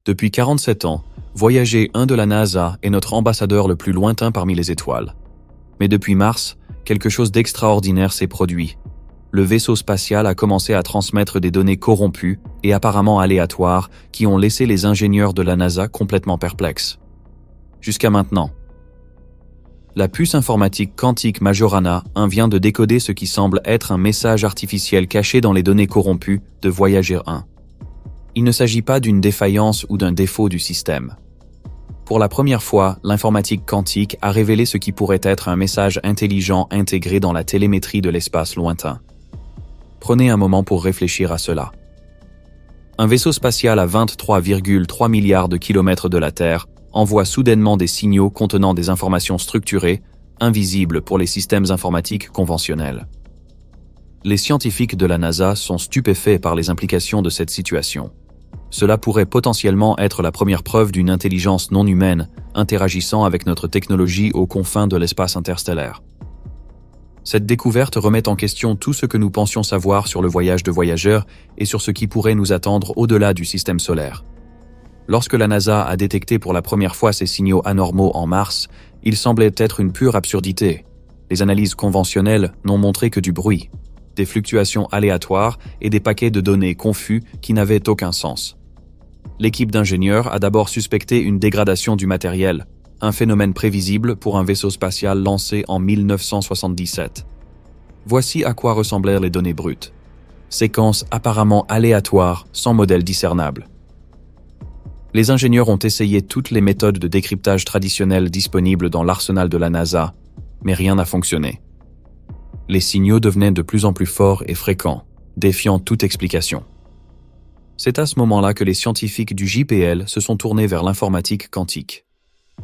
Depuis 47 ans, Voyager 1 de la NASA est notre ambassadeur le plus lointain parmi les étoiles. Mais depuis mars, quelque chose d'extraordinaire s'est produit. Le vaisseau spatial a commencé à transmettre des données corrompues et apparemment aléatoires qui ont laissé les ingénieurs de la NASA complètement perplexes. Jusqu'à maintenant. La puce informatique quantique Majorana 1 vient de décoder ce qui semble être un message artificiel caché dans les données corrompues de Voyager 1. Il ne s'agit pas d'une défaillance ou d'un défaut du système. Pour la première fois, l'informatique quantique a révélé ce qui pourrait être un message intelligent intégré dans la télémétrie de l'espace lointain. Prenez un moment pour réfléchir à cela. Un vaisseau spatial à 23,3 milliards de kilomètres de la Terre envoie soudainement des signaux contenant des informations structurées, invisibles pour les systèmes informatiques conventionnels. Les scientifiques de la NASA sont stupéfaits par les implications de cette situation. Cela pourrait potentiellement être la première preuve d'une intelligence non humaine interagissant avec notre technologie aux confins de l'espace interstellaire. Cette découverte remet en question tout ce que nous pensions savoir sur le voyage de voyageurs et sur ce qui pourrait nous attendre au-delà du système solaire. Lorsque la NASA a détecté pour la première fois ces signaux anormaux en mars, il semblait être une pure absurdité. Les analyses conventionnelles n'ont montré que du bruit, des fluctuations aléatoires et des paquets de données confus qui n'avaient aucun sens. L'équipe d'ingénieurs a d'abord suspecté une dégradation du matériel, un phénomène prévisible pour un vaisseau spatial lancé en 1977. Voici à quoi ressemblèrent les données brutes. Séquences apparemment aléatoires, sans modèle discernable. Les ingénieurs ont essayé toutes les méthodes de décryptage traditionnelles disponibles dans l'arsenal de la NASA, mais rien n'a fonctionné. Les signaux devenaient de plus en plus forts et fréquents, défiant toute explication. C'est à ce moment-là que les scientifiques du JPL se sont tournés vers l'informatique quantique.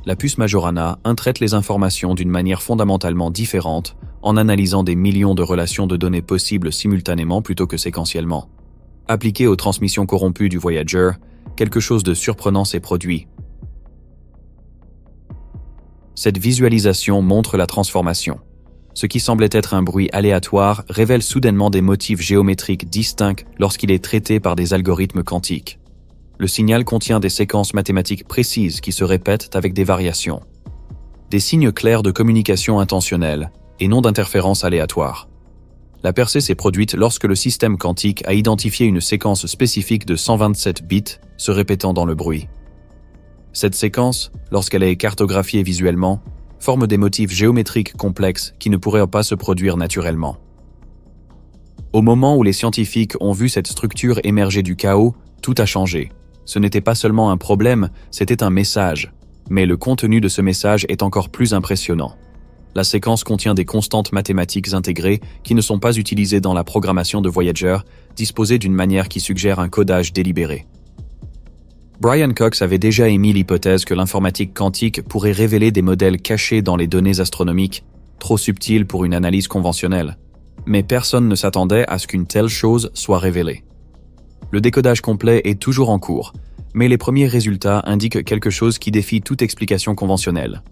La puce Majorana 1 traite les informations d'une manière fondamentalement différente en analysant des millions de relations de données possibles simultanément plutôt que séquentiellement. Appliquée aux transmissions corrompues du Voyager, quelque chose de surprenant s'est produit. Cette visualisation montre la transformation. Ce qui semblait être un bruit aléatoire révèle soudainement des motifs géométriques distincts lorsqu'il est traité par des algorithmes quantiques. Le signal contient des séquences mathématiques précises qui se répètent avec des variations. Des signes clairs de communication intentionnelle et non d'interférences aléatoires. La percée s'est produite lorsque le système quantique a identifié une séquence spécifique de 127 bits se répétant dans le bruit. Cette séquence, lorsqu'elle est cartographiée visuellement, forme des motifs géométriques complexes qui ne pourraient pas se produire naturellement. Au moment où les scientifiques ont vu cette structure émerger du chaos, tout a changé. Ce n'était pas seulement un problème, c'était un message. Mais le contenu de ce message est encore plus impressionnant. La séquence contient des constantes mathématiques intégrées qui ne sont pas utilisées dans la programmation de Voyager, disposées d'une manière qui suggère un codage délibéré. Brian Cox avait déjà émis l'hypothèse que l'informatique quantique pourrait révéler des modèles cachés dans les données astronomiques, trop subtils pour une analyse conventionnelle. Mais personne ne s'attendait à ce qu'une telle chose soit révélée. Le décodage complet est toujours en cours, mais les premiers résultats indiquent quelque chose qui défie toute explication conventionnelle.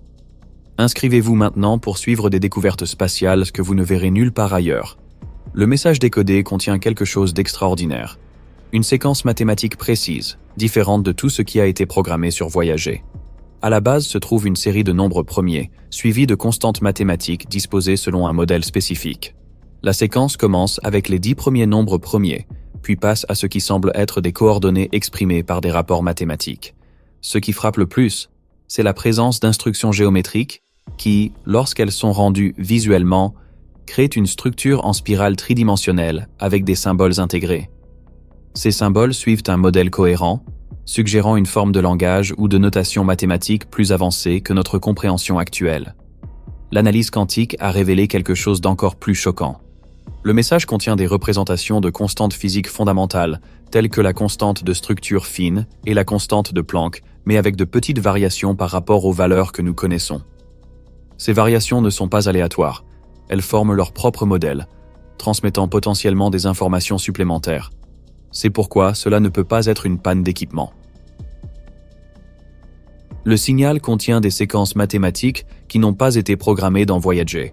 Inscrivez-vous maintenant pour suivre des découvertes spatiales que vous ne verrez nulle part ailleurs. Le message décodé contient quelque chose d'extraordinaire. Une séquence mathématique précise, différente de tout ce qui a été programmé sur Voyager. À la base se trouve une série de nombres premiers, suivis de constantes mathématiques disposées selon un modèle spécifique. La séquence commence avec les 10 premiers nombres premiers, puis passe à ce qui semble être des coordonnées exprimées par des rapports mathématiques. Ce qui frappe le plus, c'est la présence d'instructions géométriques qui, lorsqu'elles sont rendues visuellement, créent une structure en spirale tridimensionnelle avec des symboles intégrés. Ces symboles suivent un modèle cohérent, suggérant une forme de langage ou de notation mathématique plus avancée que notre compréhension actuelle. L'analyse quantique a révélé quelque chose d'encore plus choquant. Le message contient des représentations de constantes physiques fondamentales, telles que la constante de structure fine et la constante de Planck, mais avec de petites variations par rapport aux valeurs que nous connaissons. Ces variations ne sont pas aléatoires, elles forment leur propre modèle, transmettant potentiellement des informations supplémentaires. C'est pourquoi cela ne peut pas être une panne d'équipement. Le signal contient des séquences mathématiques qui n'ont pas été programmées dans Voyager.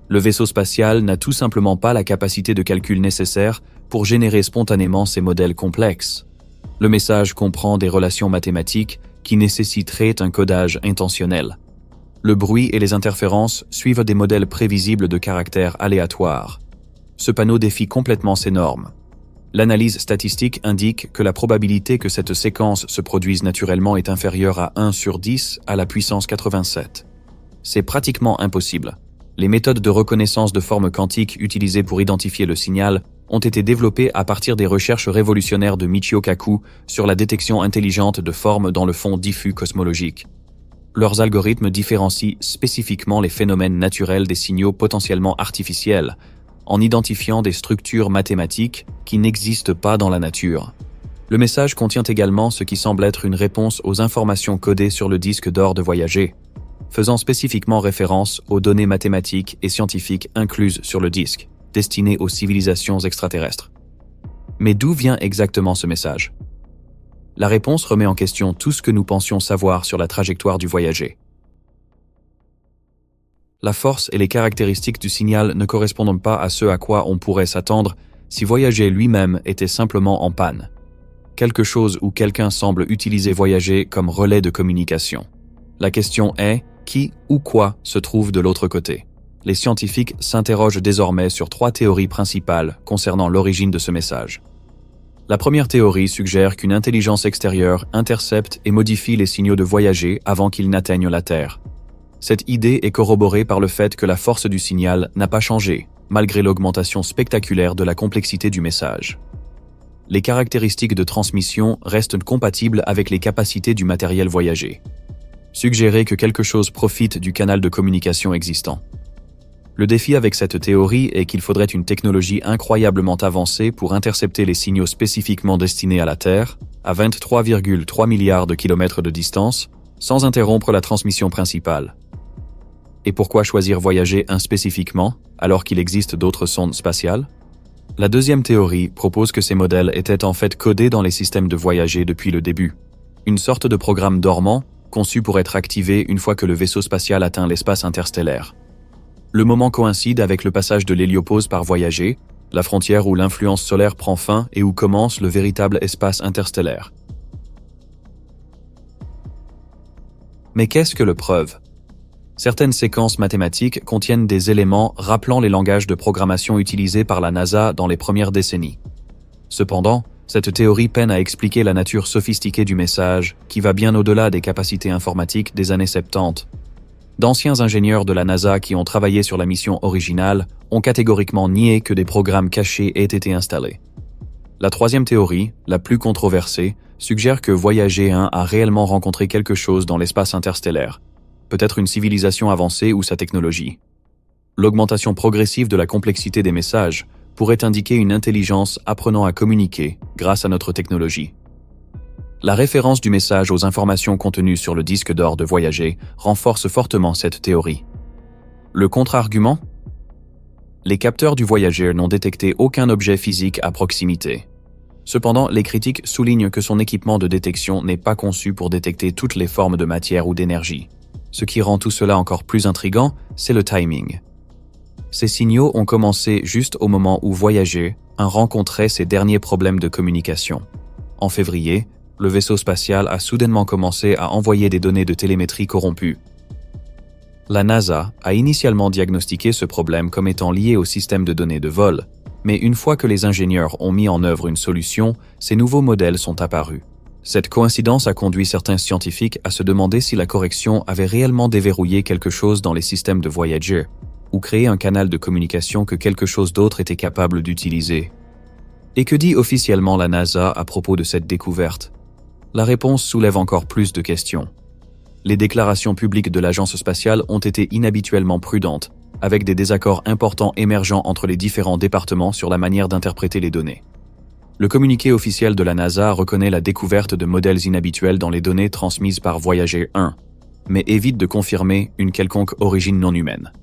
Le vaisseau spatial n'a tout simplement pas la capacité de calcul nécessaire pour générer spontanément ces modèles complexes. Le message comprend des relations mathématiques qui nécessiteraient un codage intentionnel. Le bruit et les interférences suivent des modèles prévisibles de caractère aléatoire. Ce panneau défie complètement ces normes. L'analyse statistique indique que la probabilité que cette séquence se produise naturellement est inférieure à 1 sur 10 à la puissance 87. C'est pratiquement impossible. Les méthodes de reconnaissance de formes quantiques utilisées pour identifier le signal ont été développées à partir des recherches révolutionnaires de Michio Kaku sur la détection intelligente de formes dans le fond diffus cosmologique. Leurs algorithmes différencient spécifiquement les phénomènes naturels des signaux potentiellement artificiels, en identifiant des structures mathématiques qui n'existent pas dans la nature. Le message contient également ce qui semble être une réponse aux informations codées sur le disque d'or de Voyager, faisant spécifiquement référence aux données mathématiques et scientifiques incluses sur le disque, destinées aux civilisations extraterrestres. Mais d'où vient exactement ce message ? La réponse remet en question tout ce que nous pensions savoir sur la trajectoire du Voyager. La force et les caractéristiques du signal ne correspondent pas à ce à quoi on pourrait s'attendre si Voyager lui-même était simplement en panne. Quelque chose ou quelqu'un semble utiliser Voyager comme relais de communication. La question est, qui ou quoi se trouve de l'autre côté ? Les scientifiques s'interrogent désormais sur 3 théories principales concernant l'origine de ce message. La première théorie suggère qu'une intelligence extérieure intercepte et modifie les signaux de Voyager avant qu'ils n'atteignent la Terre. Cette idée est corroborée par le fait que la force du signal n'a pas changé, malgré l'augmentation spectaculaire de la complexité du message. Les caractéristiques de transmission restent compatibles avec les capacités du matériel Voyager. Suggérer que quelque chose profite du canal de communication existant. Le défi avec cette théorie est qu'il faudrait une technologie incroyablement avancée pour intercepter les signaux spécifiquement destinés à la Terre, à 23,3 milliards de kilomètres de distance, sans interrompre la transmission principale. Et pourquoi choisir Voyager spécifiquement, alors qu'il existe d'autres sondes spatiales ? La deuxième théorie propose que ces modèles étaient en fait codés dans les systèmes de Voyager depuis le début. Une sorte de programme dormant, conçu pour être activé une fois que le vaisseau spatial atteint l'espace interstellaire. Le moment coïncide avec le passage de l'héliopause par Voyager, la frontière où l'influence solaire prend fin et où commence le véritable espace interstellaire. Mais qu'est-ce que le preuve ? Certaines séquences mathématiques contiennent des éléments rappelant les langages de programmation utilisés par la NASA dans les premières décennies. Cependant, cette théorie peine à expliquer la nature sophistiquée du message, qui va bien au-delà des capacités informatiques des années 70. D'anciens ingénieurs de la NASA qui ont travaillé sur la mission originale ont catégoriquement nié que des programmes cachés aient été installés. La troisième théorie, la plus controversée, suggère que Voyager 1 a réellement rencontré quelque chose dans l'espace interstellaire, peut-être une civilisation avancée ou sa technologie. L'augmentation progressive de la complexité des messages pourrait indiquer une intelligence apprenant à communiquer grâce à notre technologie. La référence du message aux informations contenues sur le disque d'or de Voyager renforce fortement cette théorie. Le contre-argument ? Les capteurs du Voyager n'ont détecté aucun objet physique à proximité. Cependant, les critiques soulignent que son équipement de détection n'est pas conçu pour détecter toutes les formes de matière ou d'énergie. Ce qui rend tout cela encore plus intriguant, c'est le timing. Ces signaux ont commencé juste au moment où Voyager 1 rencontrait ses derniers problèmes de communication. En février, le vaisseau spatial a soudainement commencé à envoyer des données de télémétrie corrompues. La NASA a initialement diagnostiqué ce problème comme étant lié au système de données de vol, mais une fois que les ingénieurs ont mis en œuvre une solution, ces nouveaux modèles sont apparus. Cette coïncidence a conduit certains scientifiques à se demander si la correction avait réellement déverrouillé quelque chose dans les systèmes de Voyager, ou créé un canal de communication que quelque chose d'autre était capable d'utiliser. Et que dit officiellement la NASA à propos de cette découverte ? La réponse soulève encore plus de questions. Les déclarations publiques de l'agence spatiale ont été inhabituellement prudentes, avec des désaccords importants émergeant entre les différents départements sur la manière d'interpréter les données. Le communiqué officiel de la NASA reconnaît la découverte de modèles inhabituels dans les données transmises par Voyager 1, mais évite de confirmer une quelconque origine non humaine.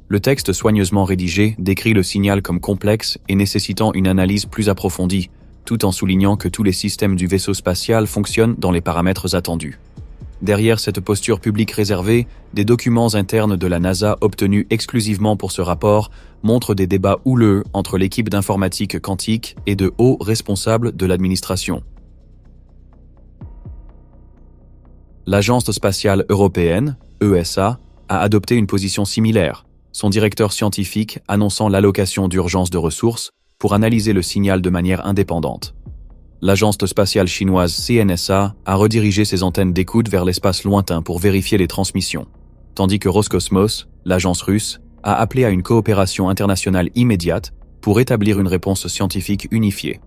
Le texte soigneusement rédigé décrit le signal comme complexe et nécessitant une analyse plus approfondie, tout en soulignant que tous les systèmes du vaisseau spatial fonctionnent dans les paramètres attendus. Derrière cette posture publique réservée, des documents internes de la NASA obtenus exclusivement pour ce rapport montrent des débats houleux entre l'équipe d'informatique quantique et de hauts responsables de l'administration. L'Agence spatiale européenne, ESA, a adopté une position similaire, son directeur scientifique annonçant l'allocation d'urgence de ressources pour analyser le signal de manière indépendante. L'agence spatiale chinoise CNSA a redirigé ses antennes d'écoute vers l'espace lointain pour vérifier les transmissions, tandis que Roscosmos, l'agence russe, a appelé à une coopération internationale immédiate pour établir une réponse scientifique unifiée.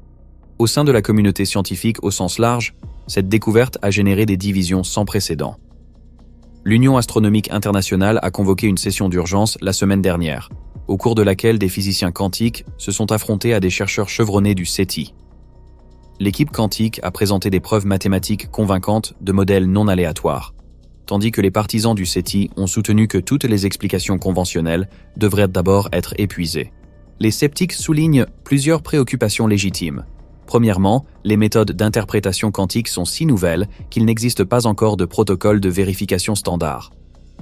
Au sein de la communauté scientifique au sens large, cette découverte a généré des divisions sans précédent. L'Union astronomique internationale a convoqué une session d'urgence la semaine dernière, au cours de laquelle des physiciens quantiques se sont affrontés à des chercheurs chevronnés du SETI. L'équipe quantique a présenté des preuves mathématiques convaincantes de modèles non aléatoires, tandis que les partisans du SETI ont soutenu que toutes les explications conventionnelles devraient d'abord être épuisées. Les sceptiques soulignent plusieurs préoccupations légitimes. Premièrement, les méthodes d'interprétation quantique sont si nouvelles qu'il n'existe pas encore de protocole de vérification standard.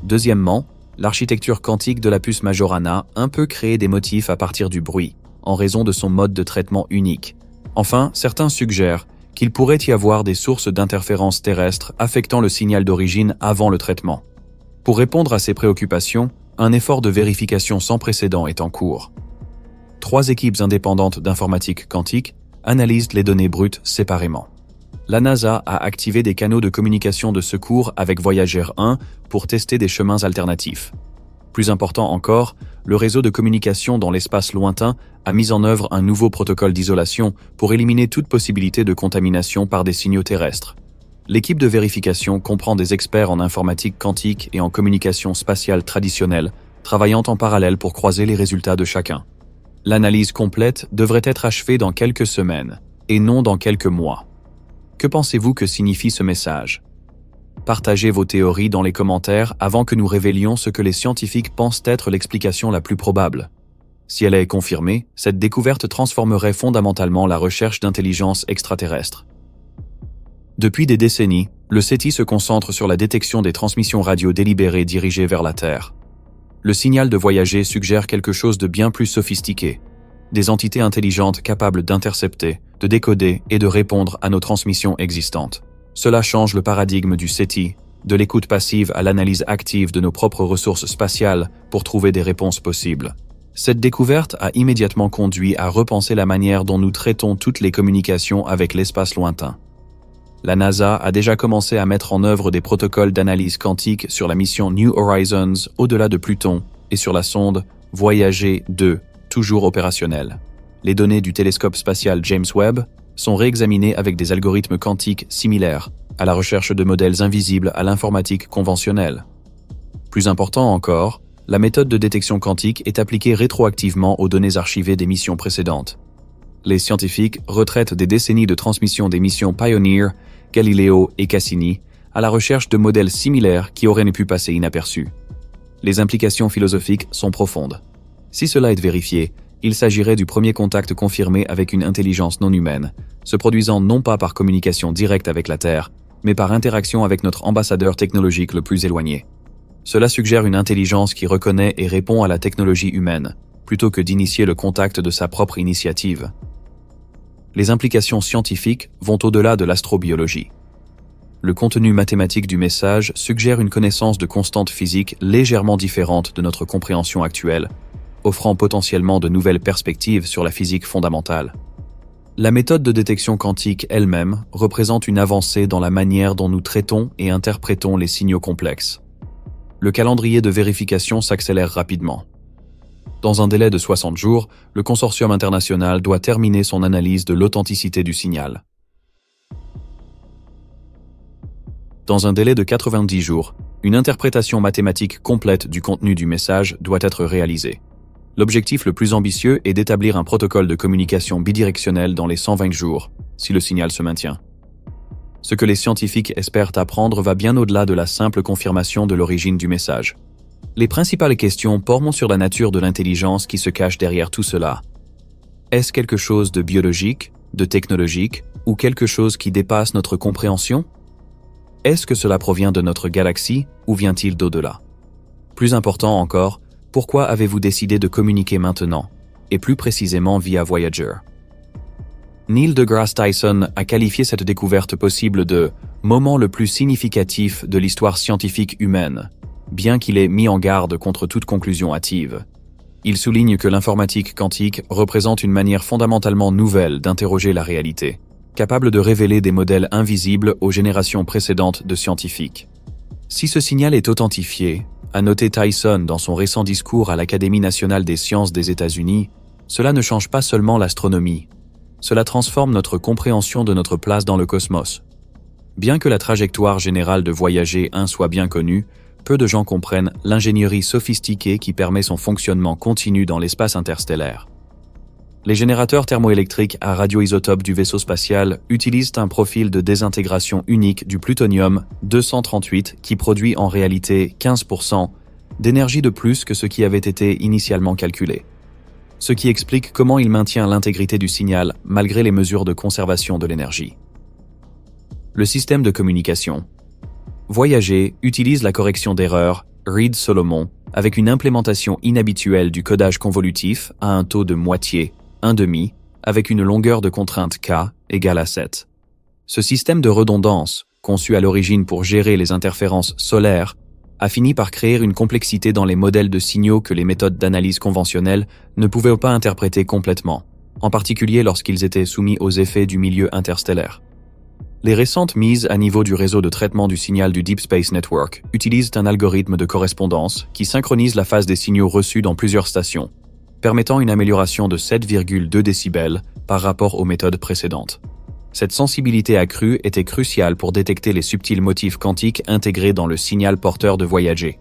Deuxièmement, l'architecture quantique de la puce Majorana peut créer des motifs à partir du bruit, en raison de son mode de traitement unique. Enfin, certains suggèrent qu'il pourrait y avoir des sources d'interférences terrestres affectant le signal d'origine avant le traitement. Pour répondre à ces préoccupations, un effort de vérification sans précédent est en cours. 3 équipes indépendantes d'informatique quantique analysent les données brutes séparément. La NASA a activé des canaux de communication de secours avec Voyager 1 pour tester des chemins alternatifs. Plus important encore, le réseau de communication dans l'espace lointain a mis en œuvre un nouveau protocole d'isolation pour éliminer toute possibilité de contamination par des signaux terrestres. L'équipe de vérification comprend des experts en informatique quantique et en communication spatiale traditionnelle, travaillant en parallèle pour croiser les résultats de chacun. L'analyse complète devrait être achevée dans quelques semaines, et non dans quelques mois. Que pensez-vous que signifie ce message ? Partagez vos théories dans les commentaires avant que nous révélions ce que les scientifiques pensent être l'explication la plus probable. Si elle est confirmée, cette découverte transformerait fondamentalement la recherche d'intelligence extraterrestre. Depuis des décennies, le SETI se concentre sur la détection des transmissions radio délibérées dirigées vers la Terre. Le signal de Voyager suggère quelque chose de bien plus sophistiqué. Des entités intelligentes capables d'intercepter, de décoder et de répondre à nos transmissions existantes. Cela change le paradigme du SETI, de l'écoute passive à l'analyse active de nos propres ressources spatiales pour trouver des réponses possibles. Cette découverte a immédiatement conduit à repenser la manière dont nous traitons toutes les communications avec l'espace lointain. La NASA a déjà commencé à mettre en œuvre des protocoles d'analyse quantique sur la mission New Horizons au-delà de Pluton et sur la sonde Voyager 2, toujours opérationnelle. Les données du télescope spatial James Webb sont réexaminées avec des algorithmes quantiques similaires à la recherche de modèles invisibles à l'informatique conventionnelle. Plus important encore, la méthode de détection quantique est appliquée rétroactivement aux données archivées des missions précédentes. Les scientifiques retraitent des décennies de transmission des missions Pioneer, Galileo et Cassini à la recherche de modèles similaires qui auraient pu passer inaperçus. Les implications philosophiques sont profondes. Si cela est vérifié, il s'agirait du premier contact confirmé avec une intelligence non humaine, se produisant non pas par communication directe avec la Terre, mais par interaction avec notre ambassadeur technologique le plus éloigné. Cela suggère une intelligence qui reconnaît et répond à la technologie humaine, plutôt que d'initier le contact de sa propre initiative. Les implications scientifiques vont au-delà de l'astrobiologie. Le contenu mathématique du message suggère une connaissance de constantes physiques légèrement différentes de notre compréhension actuelle, offrant potentiellement de nouvelles perspectives sur la physique fondamentale. La méthode de détection quantique elle-même représente une avancée dans la manière dont nous traitons et interprétons les signaux complexes. Le calendrier de vérification s'accélère rapidement. Dans un délai de 60 jours, le consortium international doit terminer son analyse de l'authenticité du signal. Dans un délai de 90 jours, une interprétation mathématique complète du contenu du message doit être réalisée. L'objectif le plus ambitieux est d'établir un protocole de communication bidirectionnel dans les 120 jours, si le signal se maintient. Ce que les scientifiques espèrent apprendre va bien au-delà de la simple confirmation de l'origine du message. Les principales questions portent sur la nature de l'intelligence qui se cache derrière tout cela. Est-ce quelque chose de biologique, de technologique, ou quelque chose qui dépasse notre compréhension ? Est-ce que cela provient de notre galaxie, ou vient-il d'au-delà ? Plus important encore, pourquoi avez-vous décidé de communiquer maintenant, et plus précisément via Voyager ? Neil deGrasse Tyson a qualifié cette découverte possible de « moment le plus significatif de l'histoire scientifique humaine », bien qu'il ait mis en garde contre toute conclusion hâtive. Il souligne que l'informatique quantique représente une manière fondamentalement nouvelle d'interroger la réalité, capable de révéler des modèles invisibles aux générations précédentes de scientifiques. Si ce signal est authentifié, a noté Tyson dans son récent discours à l'Académie nationale des sciences des États-Unis, cela ne change pas seulement l'astronomie. Cela transforme notre compréhension de notre place dans le cosmos. Bien que la trajectoire générale de Voyager 1 soit bien connue, peu de gens comprennent l'ingénierie sophistiquée qui permet son fonctionnement continu dans l'espace interstellaire. Les générateurs thermoélectriques à radioisotopes du vaisseau spatial utilisent un profil de désintégration unique du plutonium-238 qui produit en réalité 15% d'énergie de plus que ce qui avait été initialement calculé. Ce qui explique comment il maintient l'intégrité du signal malgré les mesures de conservation de l'énergie. Le système de communication. Voyager utilise la correction d'erreur Reed-Solomon avec une implémentation inhabituelle du codage convolutif à un taux de moitié, 1/2, avec une longueur de contrainte K égale à 7. Ce système de redondance, conçu à l'origine pour gérer les interférences solaires, a fini par créer une complexité dans les modèles de signaux que les méthodes d'analyse conventionnelles ne pouvaient pas interpréter complètement, en particulier lorsqu'ils étaient soumis aux effets du milieu interstellaire. Les récentes mises à niveau du réseau de traitement du signal du Deep Space Network utilisent un algorithme de correspondance qui synchronise la phase des signaux reçus dans plusieurs stations, permettant une amélioration de 7,2 décibels par rapport aux méthodes précédentes. Cette sensibilité accrue était cruciale pour détecter les subtils motifs quantiques intégrés dans le signal porteur de Voyager.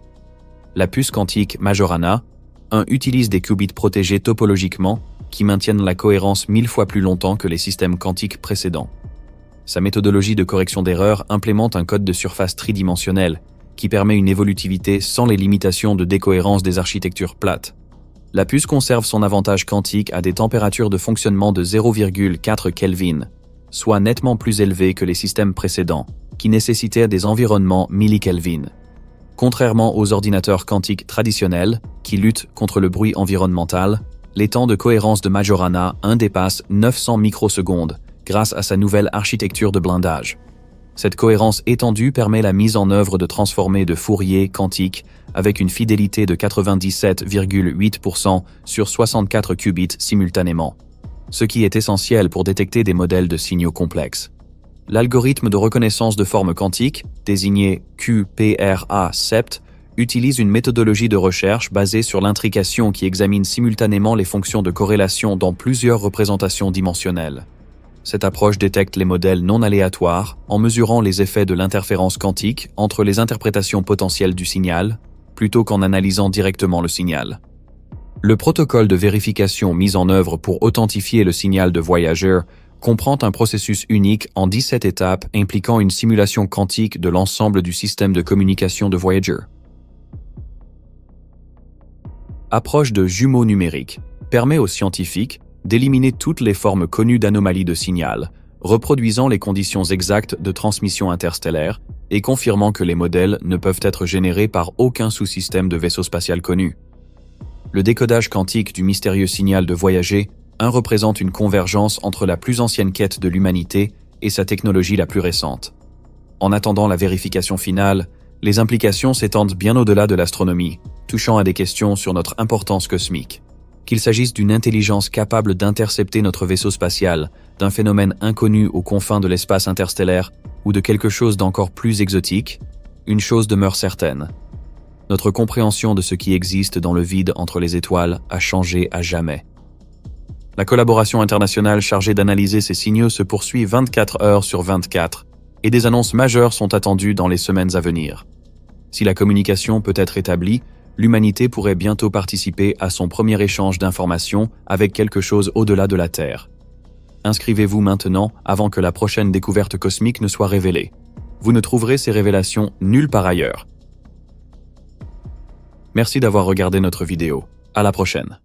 La puce quantique Majorana 1 utilise des qubits protégés topologiquement qui maintiennent la cohérence 1000 fois plus longtemps que les systèmes quantiques précédents. Sa méthodologie de correction d'erreur implémente un code de surface tridimensionnel qui permet une évolutivité sans les limitations de décohérence des architectures plates. La puce conserve son avantage quantique à des températures de fonctionnement de 0,4 Kelvin, soit nettement plus élevées que les systèmes précédents, qui nécessitaient des environnements millikelvin. Contrairement aux ordinateurs quantiques traditionnels, qui luttent contre le bruit environnemental, les temps de cohérence de Majorana 1 dépassent 900 microsecondes, grâce à sa nouvelle architecture de blindage. Cette cohérence étendue permet la mise en œuvre de transformés de Fourier quantiques avec une fidélité de 97,8% sur 64 qubits simultanément, ce qui est essentiel pour détecter des modèles de signaux complexes. L'algorithme de reconnaissance de forme quantique, désigné QPRA-SEPT, utilise une méthodologie de recherche basée sur l'intrication qui examine simultanément les fonctions de corrélation dans plusieurs représentations dimensionnelles. Cette approche détecte les modèles non aléatoires en mesurant les effets de l'interférence quantique entre les interprétations potentielles du signal, plutôt qu'en analysant directement le signal. Le protocole de vérification mis en œuvre pour authentifier le signal de Voyager comprend un processus unique en 17 étapes impliquant une simulation quantique de l'ensemble du système de communication de Voyager. Approche de jumeaux numériques permet aux scientifiques d'éliminer toutes les formes connues d'anomalies de signal, reproduisant les conditions exactes de transmission interstellaire et confirmant que les modèles ne peuvent être générés par aucun sous-système de vaisseau spatial connu. Le décodage quantique du mystérieux signal de Voyager 1 représente une convergence entre la plus ancienne quête de l'humanité et sa technologie la plus récente. En attendant la vérification finale, les implications s'étendent bien au-delà de l'astronomie, touchant à des questions sur notre importance cosmique. Qu'il s'agisse d'une intelligence capable d'intercepter notre vaisseau spatial, d'un phénomène inconnu aux confins de l'espace interstellaire ou de quelque chose d'encore plus exotique, une chose demeure certaine. Notre compréhension de ce qui existe dans le vide entre les étoiles a changé à jamais. La collaboration internationale chargée d'analyser ces signaux se poursuit 24 heures sur 24 et des annonces majeures sont attendues dans les semaines à venir. Si la communication peut être établie, l'humanité pourrait bientôt participer à son premier échange d'informations avec quelque chose au-delà de la Terre. Inscrivez-vous maintenant avant que la prochaine découverte cosmique ne soit révélée. Vous ne trouverez ces révélations nulle part ailleurs. Merci d'avoir regardé notre vidéo. À la prochaine.